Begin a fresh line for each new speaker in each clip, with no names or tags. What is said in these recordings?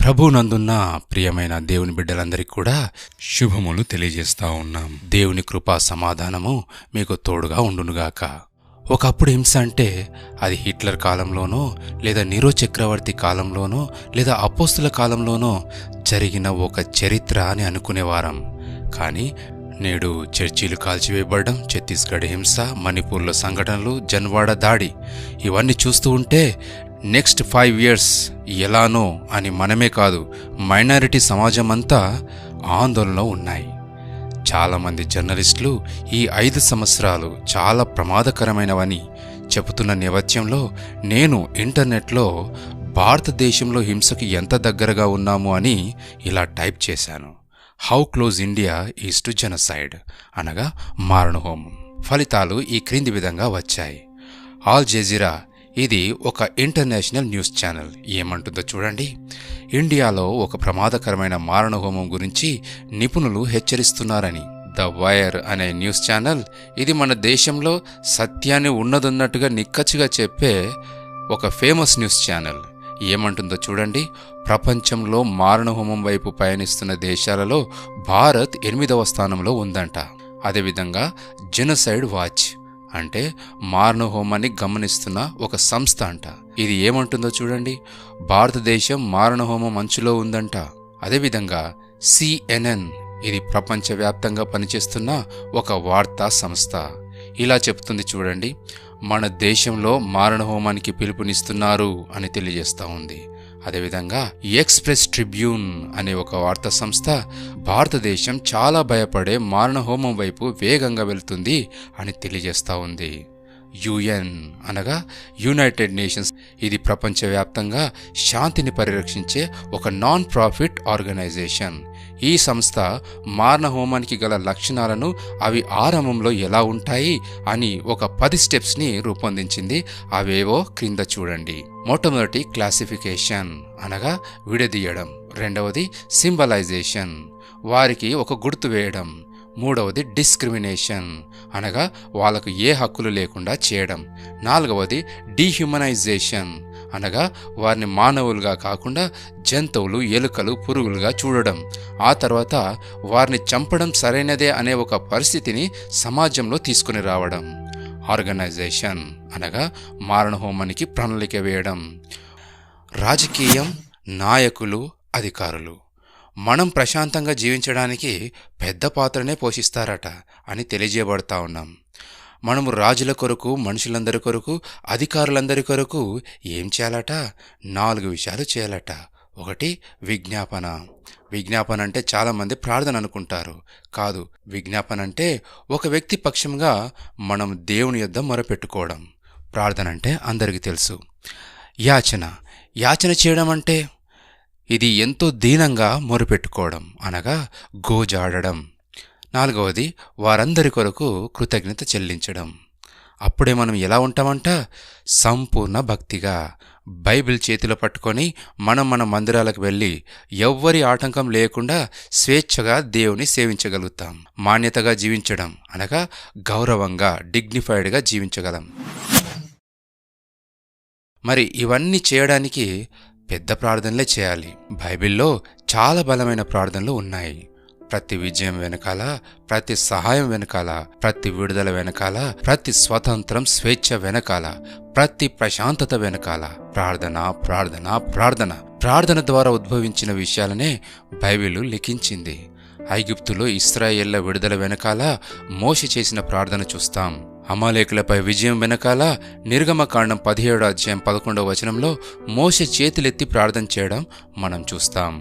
ప్రభునందున్న ప్రియమైన దేవుని బిడ్డలందరికీ కూడా శుభములు తెలియజేస్తా ఉన్నాం. దేవుని కృపా సమాధానము మీకు తోడుగా ఉండునుగాక. ఒకప్పుడు హింస అంటే అది హిట్లర్ కాలంలోనో లేదా నీరో చక్రవర్తి కాలంలోనో లేదా అపోస్తుల కాలంలోనో జరిగిన ఒక చరిత్ర అని అనుకునేవారం. కానీ నేడు చర్చీలు కాల్చివేయబడడం, ఛత్తీస్గఢ్ హింస, మణిపూర్లో సంఘటనలు, జన్వాడ దాడి ఇవన్నీ చూస్తూ ఉంటే నెక్స్ట్ 5 years ఎలానో అని మనమే కాదు, మైనారిటీ సమాజం అంతా ఆందోళనలో ఉన్నాయి. చాలామంది జర్నలిస్టులు ఈ 5 సంవత్సరాలు చాలా ప్రమాదకరమైనవని చెబుతున్న నేపథ్యంలో నేను ఇంటర్నెట్లో భారతదేశంలో హింసకు ఎంత దగ్గరగా ఉన్నాము అని ఇలా టైప్ చేశాను. How close India is to genocide, అనగా మారణహోమం. ఫలితాలు ఈ క్రింది విధంగా వచ్చాయి. ఆల్ జజీరా, ఇది ఒక ఇంటర్నేషనల్ న్యూస్ ఛానల్, ఏమంటుందో చూడండి. ఇండియాలో ఒక ప్రమాదకరమైన మారణహోమం గురించి నిపుణులు హెచ్చరిస్తున్నారని. ద వైర్ అనే న్యూస్ ఛానల్, ఇది మన దేశంలో సత్యాన్ని ఉన్నదన్నట్టుగా నిక్కచ్చిగా చెప్పే ఒక ఫేమస్ న్యూస్ ఛానల్, ఏమంటుందో చూడండి. ప్రపంచంలో మారణహోమం వైపు పయనిస్తున్న దేశాలలో భారత్ 8వ స్థానంలో ఉందంట. అదేవిధంగా జెనోసైడ్ వాచ్ అంటే మారణహోమాన్ని గమనిస్తున్న ఒక సంస్థ అంట. ఇది ఏమంటుందో చూడండి. భారతదేశం మారణహోమం అంచులో ఉందంట. అదేవిధంగా CNN, ఇది ప్రపంచవ్యాప్తంగా పనిచేస్తున్న ఒక వార్తా సంస్థ, ఇలా చెప్తుంది చూడండి. మన దేశంలో మారణహోమానికి పిలుపునిస్తున్నారు అని తెలియజేస్తూ ఉంది. అదేవిధంగా ఎక్స్ప్రెస్ ట్రిబ్యూన్ అనే ఒక వార్తా సంస్థ, భారతదేశం చాలా భయపడే మారణహోమం వైపు వేగంగా వెళ్తుంది అని తెలియజేస్తూ ఉంది. UN అనగా యునైటెడ్ నేషన్స్, ఇది ప్రపంచవ్యాప్తంగా శాంతిని పరిరక్షించే ఒక నాన్ ప్రాఫిట్ ఆర్గనైజేషన్. ఈ సంస్థ మారణహోమానికి గల లక్షణాలను, అవి ఆరంభంలో ఎలా ఉంటాయి అని ఒక 10 స్టెప్స్ని రూపొందించింది. అవేవో క్రింద చూడండి. మొట్టమొదటి క్లాసిఫికేషన్, అనగా విడదీయడం. రెండవది సింబలైజేషన్, వారికి ఒక గుర్తు వేయడం. మూడవది డిస్క్రిమినేషన్, అనగా వాళ్ళకు ఏ హక్కులు లేకుండా చేయడం. నాలుగవది డీహ్యూమనైజేషన్, అనగా వారిని మానవులుగా కాకుండా జంతువులు, ఎలుకలు, పురుగులుగా చూడడం. ఆ తర్వాత వారిని చంపడం సరైనదే అనే ఒక పరిస్థితిని సమాజంలో తీసుకుని రావడం. ఆర్గనైజేషన్, అనగా మారణహోమానికి ప్రణాళిక వేయడం. రాజకీయం, నాయకులు, అధికారులు మనం ప్రశాంతంగా జీవించడానికి పెద్ద పాత్రనే పోషిస్తారట అని తెలియజేయబడతా ఉన్నాం. మనము రాజుల కొరకు, మనుషులందరి కొరకు, అధికారులందరి కొరకు ఏం చేయాలట? 4 విషయాలు చేయాలట. ఒకటి విజ్ఞాపన. విజ్ఞాపన అంటే చాలామంది ప్రార్థన అనుకుంటారు. కాదు, విజ్ఞాపన అంటే ఒక వ్యక్తి పక్షంగా మనం దేవుని యొద్ద మొరపెట్టుకోవడం. ప్రార్థన అంటే అందరికీ తెలుసు. యాచన. యాచన చేయడం అంటే ఇది ఎంతో దీనంగా మొరపెట్టుకోవడం, అనగా గోజాడడం. నాలుగవది వారందరి కొరకు కృతజ్ఞత చెల్లించడం. అప్పుడే మనం ఎలా ఉంటామంట? సంపూర్ణ భక్తిగా బైబిల్ చేతిలో పట్టుకొని మన మందిరాలకు వెళ్ళి ఎవ్వరి ఆటంకం లేకుండా స్వేచ్ఛగా దేవుని సేవించగలుగుతాం. మాన్యతగా జీవించడం, అనగా గౌరవంగా, డిగ్నిఫైడ్గా జీవించగలం. మరి ఇవన్నీ చేయడానికి పెద్ద ప్రార్థనలే చేయాలి. బైబిల్లో చాలా బలమైన ప్రార్థనలు ఉన్నాయి. ప్రతి విజయం వెనకాల, ప్రతి సహాయం వెనకాల, ప్రతి విడుదల వెనకాల, ప్రతి స్వతంత్రం, స్వేచ్ఛ వెనకాల, ప్రతి ప్రశాంతత వెనకాల ప్రార్థన, ప్రార్థన, ప్రార్థన. ప్రార్థన ద్వారా ఉద్భవించిన విషయాలనే బైబిలు లిఖించింది. ఐగుప్తులో ఇశ్రాయేళ్ల విడుదల వెనకాల మోషే చేసిన ప్రార్థన చూస్తాం. అమాలేకులపై విజయం వెనకాల నిర్గమకాండం 17వ అధ్యాయం 11వ వచనంలో మోషే చేతులెత్తి ప్రార్థన చేయడం మనం చూస్తాం.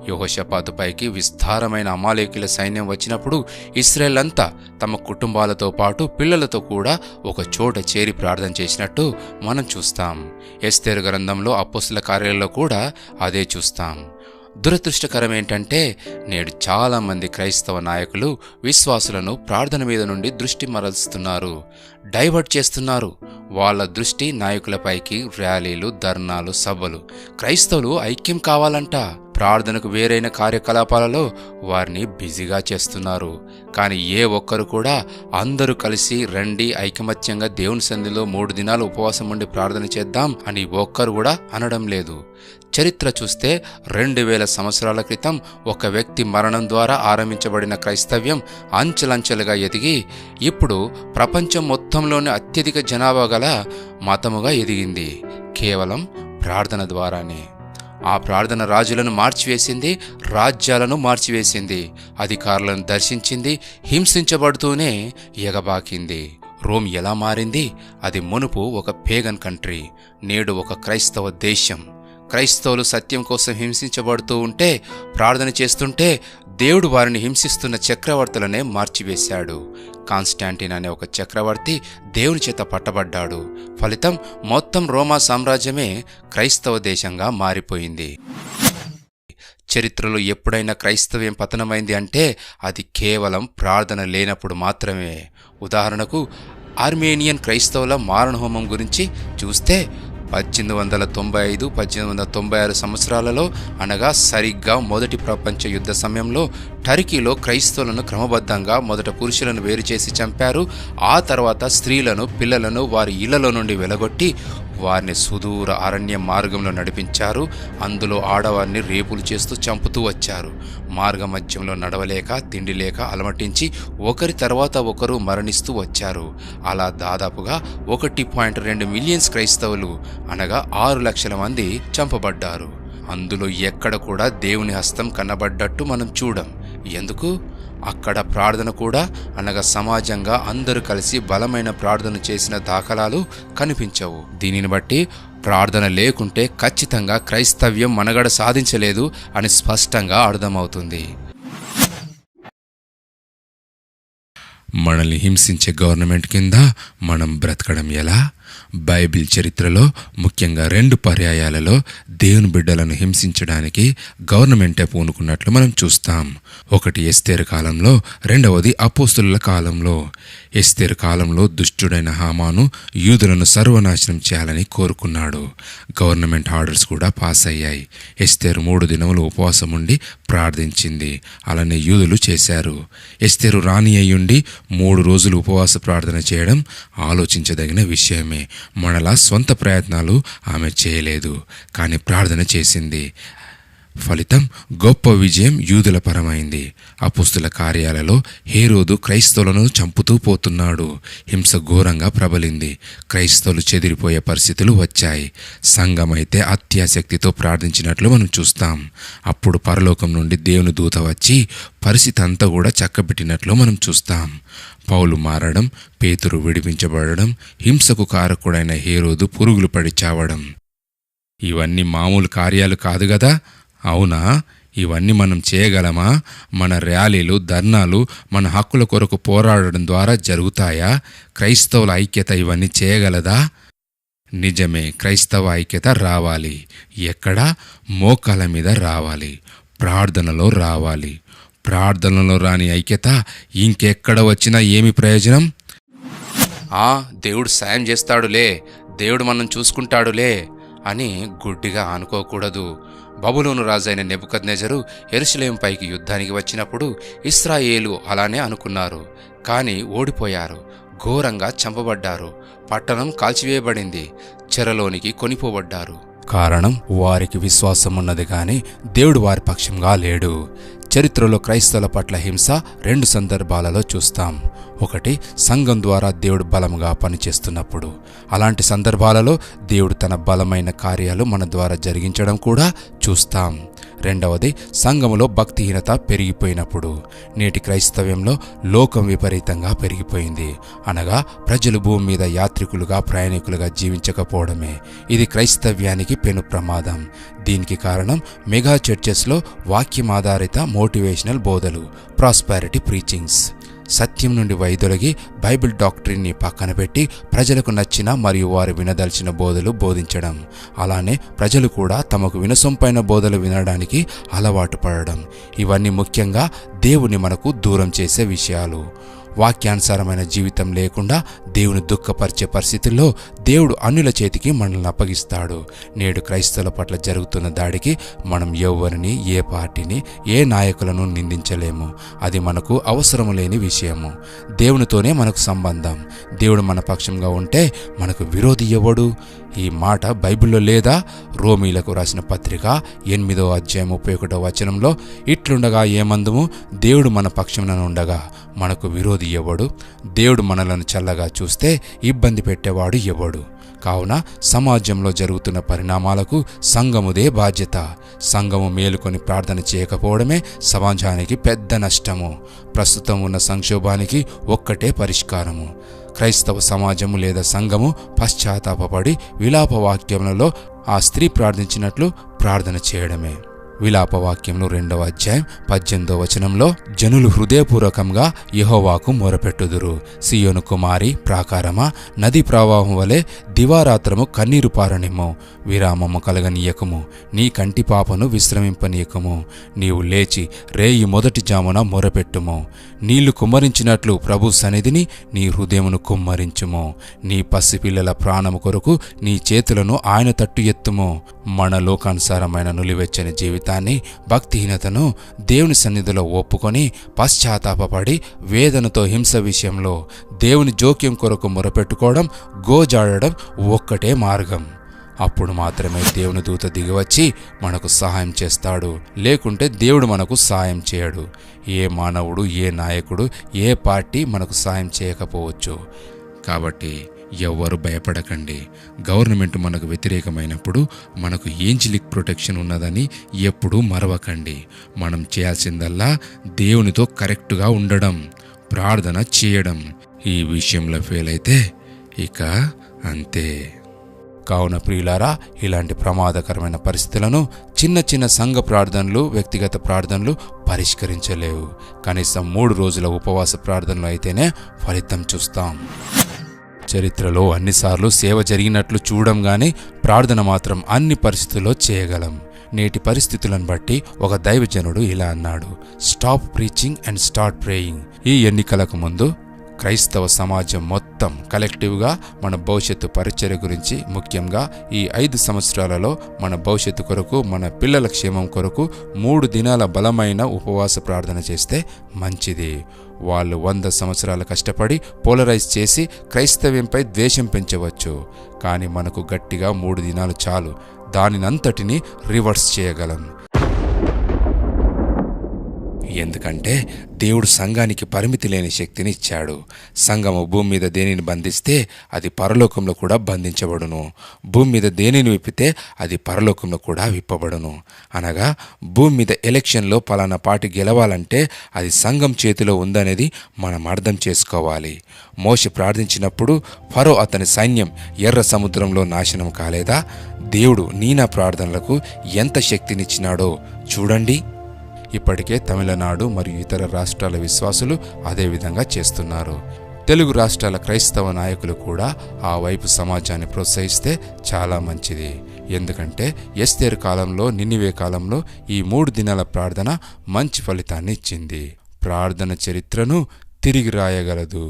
యెహోషాపాతుపైకి విస్తారమైన అమాలేకుల సైన్యం వచ్చినప్పుడు ఇశ్రాయేలంతా తమ కుటుంబాలతో పాటు పిల్లలతో కూడా ఒక చోట చేరి ప్రార్థన చేసినట్టు మనం చూస్తాం. ఎస్తేరు గ్రంథంలో, అపోస్తలుల కార్యాలలో కూడా అదే చూస్తాం. దురదృష్టకరం ఏంటంటే నేడు చాలామంది క్రైస్తవ నాయకులు విశ్వాసులను ప్రార్థన మీద నుండి దృష్టి మరల్స్తున్నారు, డైవర్ట్ చేస్తున్నారు. వాళ్ళ దృష్టి నాయకులపైకి ర్యాలీలు, ధర్నాలు, సభలు. క్రైస్తవులు ఐక్యం కావాలంట. ప్రార్థనకు వేరైన కార్యకలాపాలలో వారిని బిజీగా చేస్తున్నారు. కానీ ఏ ఒక్కరు కూడా అందరూ కలిసి రండి, ఐకమత్యంగా దేవుని సన్నిధిలో 3 దినాలు ఉపవాసం ఉండి ప్రార్థన చేద్దాం అని ఒక్కరు కూడా అనడం లేదు. చరిత్ర చూస్తే 2000 సంవత్సరాల క్రితం ఒక వ్యక్తి మరణం ద్వారా ఆరంభించబడిన క్రైస్తవ్యం అంచెలంచెలుగా ఎదిగి ఇప్పుడు ప్రపంచం మొత్తంలోని అత్యధిక జనాభా గల మతముగా ఎదిగింది కేవలం ప్రార్థన ద్వారానే. ఆ ప్రార్థన రాజులను మార్చివేసింది, రాజ్యాలను మార్చివేసింది, అధికారులను దర్శించింది, హింసించబడుతూనే ఎగబాకింది. రోమ్ ఎలా మారింది? అది మునుపు ఒక పేగన్ కంట్రీ, నేడు ఒక క్రైస్తవ దేశం. క్రైస్తవులు సత్యం కోసం హింసించబడుతూ ఉంటే, ప్రార్థన చేస్తుంటే దేవుడు వారిని హింసిస్తున్న చక్రవర్తులనే మార్చివేశాడు. కాన్స్టాంటిన్ అనే ఒక చక్రవర్తి దేవుని చేత పట్టబడ్డాడు. ఫలితం మొత్తం రోమా సామ్రాజ్యమే క్రైస్తవ దేశంగా మారిపోయింది. చరిత్రలో ఎప్పుడైనా క్రైస్తవ్యం పతనమైంది అంటే అది కేవలం ప్రార్థన లేనప్పుడు మాత్రమే. ఉదాహరణకు ఆర్మేనియన్ క్రైస్తవుల మారణహోమం గురించి చూస్తే 1895, 1896 సంవత్సరాలలో, అనగా సరిగ్గా మొదటి ప్రపంచ యుద్ధ సమయంలో టర్కీలో క్రైస్తవులను క్రమబద్ధంగా మొదట పురుషులను వేరు చేసి చంపారు. ఆ తర్వాత స్త్రీలను, పిల్లలను వారి ఇళ్లలో నుండి వెలగొట్టి వారిని సుదూర అరణ్య మార్గంలో నడిపించారు. అందులో ఆడవారిని రేపులు చేస్తూ చంపుతూ వచ్చారు. మార్గ మధ్యంలో నడవలేక, తిండి లేక అలమటించి ఒకరి తర్వాత ఒకరు మరణిస్తూ వచ్చారు. అలా దాదాపుగా 1.2 మిలియన్స్ క్రైస్తవులు, అనగా 6 లక్షల మంది చంపబడ్డారు. అందులో ఎక్కడ కూడా దేవుని హస్తం కనబడ్డట్టు మనం చూడం. ఎందుకు? అక్కడ ప్రార్థన కూడా, అనగా సమాజంగా అందరూ కలిసి బలమైన ప్రార్థన చేసిన దాఖలాలు కనిపించవు. దీనిని బట్టి ప్రార్థన లేకుంటే ఖచ్చితంగా క్రైస్తవ్యం మనుగడ సాధించలేదు అని స్పష్టంగా అర్థమవుతుంది. మనల్ని హింసించే గవర్నమెంట్ కింద మనం బ్రతకడం ఎలా? బైబిల్ చరిత్రలో ముఖ్యంగా 2 పర్యాయాలలో దేవుని బిడ్డలను హింసించడానికి గవర్నమెంటే పూనుకున్నట్లు మనం చూస్తాం. ఒకటి ఎస్తేరు కాలంలో, రెండవది అపోస్తుల కాలంలో. ఎస్తేరు కాలంలో దుష్టుడైన హామాను యూదులను సర్వనాశనం చేయాలని కోరుకున్నాడు. గవర్నమెంట్ ఆర్డర్స్ కూడా పాస్ అయ్యాయి. ఎస్తేరు 3 దినములు ఉపవాసం ఉండి ప్రార్థించింది. అలానే యూదులు చేశారు. ఎస్తేరు రాణి అయ్యుండి 3 రోజులు ఉపవాస ప్రార్థన చేయడం ఆలోచించదగిన విషయమే. మనలా స్వంత ప్రయత్నాలు ఆమె చేయలేదు, కానీ ప్రార్థన చేసింది. ఫలితం గొప్ప విజయం యూదుల పరమైంది. అపోస్తుల కార్యాలలో హేరోదు క్రైస్తవులను చంపుతూ పోతున్నాడు. హింస ఘోరంగా ప్రబలింది. క్రైస్తవులు చెదిరిపోయే పరిస్థితులు వచ్చాయి. సంఘమైతే అత్యాసక్తితో ప్రార్థించినట్లు మనం చూస్తాం. అప్పుడు పరలోకం నుండి దేవుని దూత వచ్చి పరిస్థితి అంతా కూడా చక్కబెట్టినట్లు మనం చూస్తాం. పౌలు మారడం, పేతురు విడిపించబడడం, హింసకు కారకుడైన హేరోదు పురుగులు పడి చావడం, ఇవన్నీ మామూలు కార్యాలు కాదు గదా? అవునా? ఇవన్నీ మనం చేయగలమా? మన ర్యాలీలు, ధర్నాలు, మన హక్కుల కొరకు పోరాడడం ద్వారా జరుగుతాయా? క్రైస్తవుల ఐక్యత ఇవన్నీ చేయగలదా? నిజమే, క్రైస్తవ ఐక్యత రావాలి. ఎక్కడ? మోకాల మీద రావాలి, ప్రార్థనలో రావాలి. ప్రార్థనలో రాని ఐక్యత ఇంకెక్కడ వచ్చినా ఏమి ప్రయోజనం? దేవుడు సాయం చేస్తాడులే, దేవుడు మనం చూసుకుంటాడులే అని గుడ్డిగా అనుకోకూడదు. బబులోను రాజైన నెబుకద్నెజరు యెరూషలేము పైకి యుద్ధానికి వచ్చినప్పుడు ఇశ్రాయేలు అలానే అనుకున్నారు. కానీ ఓడిపోయారు. ఘోరంగా చంపబడ్డారు. పట్టణం కాల్చివేయబడింది. చెరలోనికి కొనిపోబడ్డారు. కారణం, వారికి విశ్వాసం ఉన్నది కానీ దేవుడు వారి పక్షంగా లేడు. చరిత్రలో క్రైస్తవుల పట్ల హింస 2 సందర్భాలలో చూస్తాం. ఒకటి, సంఘం ద్వారా దేవుడు బలముగా పనిచేస్తున్నప్పుడు. అలాంటి సందర్భాలలో దేవుడు తన బలమైన కార్యాలు మన ద్వారా జరిగించడం కూడా చూస్తాం. రెండవది, సంఘములో భక్తిహీనత పెరిగిపోయినప్పుడు. నేటి క్రైస్తవ్యంలో లోకం విపరీతంగా పెరిగిపోయింది. అనగా ప్రజలు భూమి మీద యాత్రికులుగా, ప్రయాణికులుగా జీవించకపోవడమే. ఇది క్రైస్తవ్యానికి పెను ప్రమాదం. దీనికి కారణం మెగా చర్చెస్లో వాక్యం ఆధారిత మోటివేషనల్ బోధలు, ప్రాస్పారిటీ ప్రీచింగ్స్. సత్యం నుండి వైదొలగి బైబిల్ డాక్ట్రిన్ని పక్కన పెట్టి ప్రజలకు నచ్చిన మరియు వారు వినదలిచిన బోధలు బోధించడం. అలానే ప్రజలు కూడా తమకు వినసొంపైన బోధలు వినడానికి అలవాటు పడడం. ఇవన్నీ ముఖ్యంగా దేవుని మనకు దూరం చేసే విషయాలు. వాక్యానుసారమైన జీవితం లేకుండా దేవుని దుఃఖపరిచే పరిస్థితుల్లో దేవుడు అన్యుల చేతికి మనల్ని అప్పగిస్తాడు. నేడు క్రైస్తవుల పట్ల జరుగుతున్న దాడికి మనం ఎవరిని, ఏ పార్టీని, ఏ నాయకులను నిందించలేము. అది మనకు అవసరం లేని విషయము. దేవునితోనే మనకు సంబంధం. దేవుడు మన పక్షంగా ఉంటే మనకు విరోధి ఎవడు? ఈ మాట బైబిల్లో లేదా? రోమీలకు రాసిన పత్రిక 8వ అధ్యాయం 31వ వచనంలో ఇట్లుండగా ఏమందుము, దేవుడు మన పక్షమున ఉండగా మనకు విరోధి ఎవడు? దేవుడు మనలను చల్లగా చూస్తే ఇబ్బంది పెట్టేవాడు ఎవడు? కావున సమాజంలో జరుగుతున్న పరిణామాలకు సంఘముదే బాధ్యత. సంఘము మేలుకొని ప్రార్థన చేయకపోవడమే సమాజానికి పెద్ద నష్టము. ప్రస్తుతం ఉన్న సంక్షోభానికి ఒక్కటే పరిష్కారము. క్రైస్తవ సమాజము లేదా సంఘము పశ్చాత్తాపపడి విలాప వాక్యములలో ఆ స్త్రీ ప్రార్థించినట్లు ప్రార్థన చేయడమే. విలాపవాక్యంలో 2వ అధ్యాయం 18వ వచనంలో జనులు హృదయపూర్వకంగా యెహోవాకు మొరపెట్టుదురు. సియోను కుమారి ప్రాకారమా, నది ప్రవాహం వలె దివారాత్రము కన్నీరు పారనిమ్ము. విరామము కలగనీయకము, నీ కంటి పాపను విశ్రమింపనీయకము. నీవు లేచి రేయి మొదటి జామున మొరపెట్టుము. నీళ్లు కుమ్మరించినట్లు ప్రభు సన్నిధిని నీ హృదయమును కుమ్మరించుము. నీ పసిపిల్లల ప్రాణము కొరకు నీ చేతులను ఆయన తట్టు ఎత్తుము. మన లోకానుసారమైన నులివెచ్చని జీవితాన్ని, భక్తిహీనతను దేవుని సన్నిధిలో ఒప్పుకొని పశ్చాత్తాపపడి వేదనతో హింస విషయంలో దేవుని జోక్యం కొరకు మొరపెట్టుకోవడం, గోజాడడం ఒక్కటే మార్గం. అప్పుడు మాత్రమే దేవుని దూత దిగివచ్చి మనకు సహాయం చేస్తాడు. లేకుంటే దేవుడు మనకు సహాయం చేయడు. ఏ మానవుడు, ఏ నాయకుడు, ఏ పార్టీ మనకు సహాయం చేయకపోవచ్చు. కాబట్టి ఎవ్వరు భయపడకండి. గవర్నమెంట్ మనకు వ్యతిరేకమైనప్పుడు మనకు ఏంజలిక్ ప్రొటెక్షన్ ఉన్నదని ఎప్పుడూ మరవకండి. మనం చేయాల్సిందల్లా దేవునితో కరెక్టుగా ఉండడం, ప్రార్థన చేయడం. ఈ విషయంలో ఫెయిల్ అయితే ఇక అంతే. కావున ప్రియులారా, ఇలాంటి ప్రమాదకరమైన పరిస్థితులను చిన్న చిన్న సంఘ ప్రార్థనలు, వ్యక్తిగత ప్రార్థనలు పరిష్కరించలేవు. కనీసం 3 రోజుల ఉపవాస ప్రార్థనలు అయితేనే ఫలితం చూస్తాం. చరిత్రలో అన్నిసార్లు సేవ జరిగినట్లు చూడం గాని ప్రార్థన మాత్రం అన్ని పరిస్థితుల్లో చేయగలం. నేటి పరిస్థితులను బట్టి ఒక దైవజనుడు ఇలా అన్నాడు: stop preaching and start praying. ఈ ఎన్నికలకు ముందు క్రైస్తవ సమాజం మొత్తం కలెక్టివ్గా మన భవిష్యత్తు పరిచర్య గురించి, ముఖ్యంగా ఈ 5 సంవత్సరాలలో మన భవిష్యత్తు కొరకు, మన పిల్లల క్షేమం కొరకు 3 దినాల బలమైన ఉపవాస ప్రార్థన చేస్తే మంచిది. వాళ్ళు 100 సంవత్సరాలు కష్టపడి పోలరైజ్ చేసి క్రైస్తవ్యంపై ద్వేషం పెంచవచ్చు. కానీ మనకు గట్టిగా 3 దినాలు చాలు. దానినంతటిని రివర్స్ చేయగలం. ఎందుకంటే దేవుడు సంఘానికి పరిమితి లేని శక్తిని ఇచ్చాడు. సంఘము భూమి మీద దేనిని బంధిస్తే అది పరలోకంలో కూడా బంధించబడును. భూమి మీద దేనిని విప్పితే అది పరలోకంలో కూడా విప్పబడును. అనగా భూమి మీద ఎలక్షన్లో పలానా పార్టీ గెలవాలంటే అది సంఘం చేతిలో ఉందనేది మనం అర్థం చేసుకోవాలి. మోషే ప్రార్థించినప్పుడు ఫరో అతని సైన్యం ఎర్ర సముద్రంలో నాశనం కాలేదా? దేవుడు నా ప్రార్థనలకు ఎంత శక్తినిచ్చినాడో చూడండి. ఇప్పటికే తమిళనాడు మరియు ఇతర రాష్ట్రాల విశ్వాసులు అదేవిధంగా చేస్తున్నారు. తెలుగు రాష్ట్రాల క్రైస్తవ నాయకులు కూడా ఆ వైపు సమాజాన్ని ప్రోత్సహిస్తే చాలా మంచిది. ఎందుకంటే ఎస్తేరు కాలంలో, నినివే కాలంలో ఈ 3 దినాల ప్రార్థన మంచి ఫలితాన్ని ఇచ్చింది. ప్రార్థన చరిత్రను తిరిగి రాయగలదు.